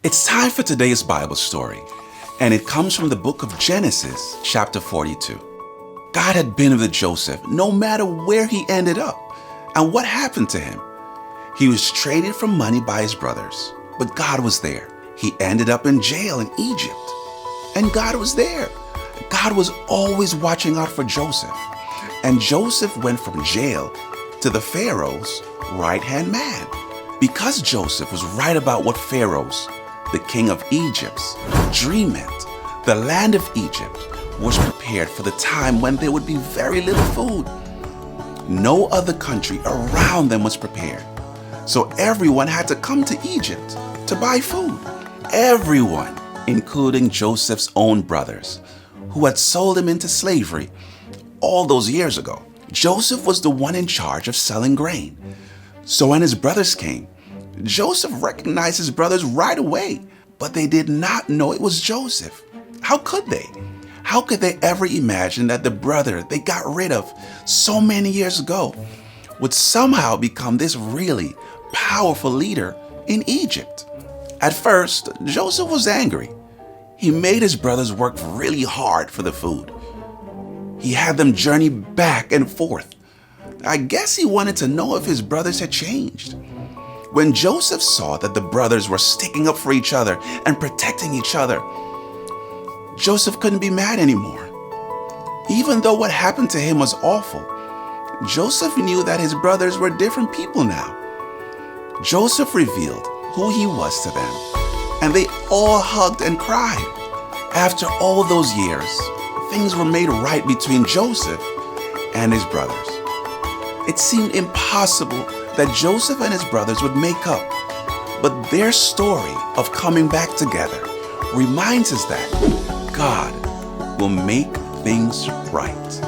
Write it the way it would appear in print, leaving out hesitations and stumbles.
It's time for today's Bible story, and it comes from the book of Genesis, chapter 42. God had been with Joseph no matter where he ended up and what happened to him. He was traded for money by his brothers, but God was there. He ended up in jail in Egypt, and God was there. God was always watching out for Joseph, and Joseph went from jail to the Pharaoh's right-hand man. Because Joseph was right about what Pharaoh's, the king of Egypt's, dream meant, the land of Egypt was prepared for the time when there would be very little food. No other country around them was prepared, so everyone had to come to Egypt to buy food. Everyone, including Joseph's own brothers, who had sold him into slavery all those years ago. Joseph was the one in charge of selling grain. So when his brothers came, Joseph recognized his brothers right away, but they did not know it was Joseph. How could they? How could they ever imagine that the brother they got rid of so many years ago would somehow become this really powerful leader in Egypt? At first, Joseph was angry. He made his brothers work really hard for the food. He had them journey back and forth. I guess he wanted to know if his brothers had changed. When Joseph saw that the brothers were sticking up for each other and protecting each other, Joseph couldn't be mad anymore. Even though what happened to him was awful, Joseph knew that his brothers were different people now. Joseph revealed who he was to them, and they all hugged and cried. After all those years, things were made right between Joseph and his brothers. It seemed impossible that Joseph and his brothers would make up, but their story of coming back together reminds us that God will make things right.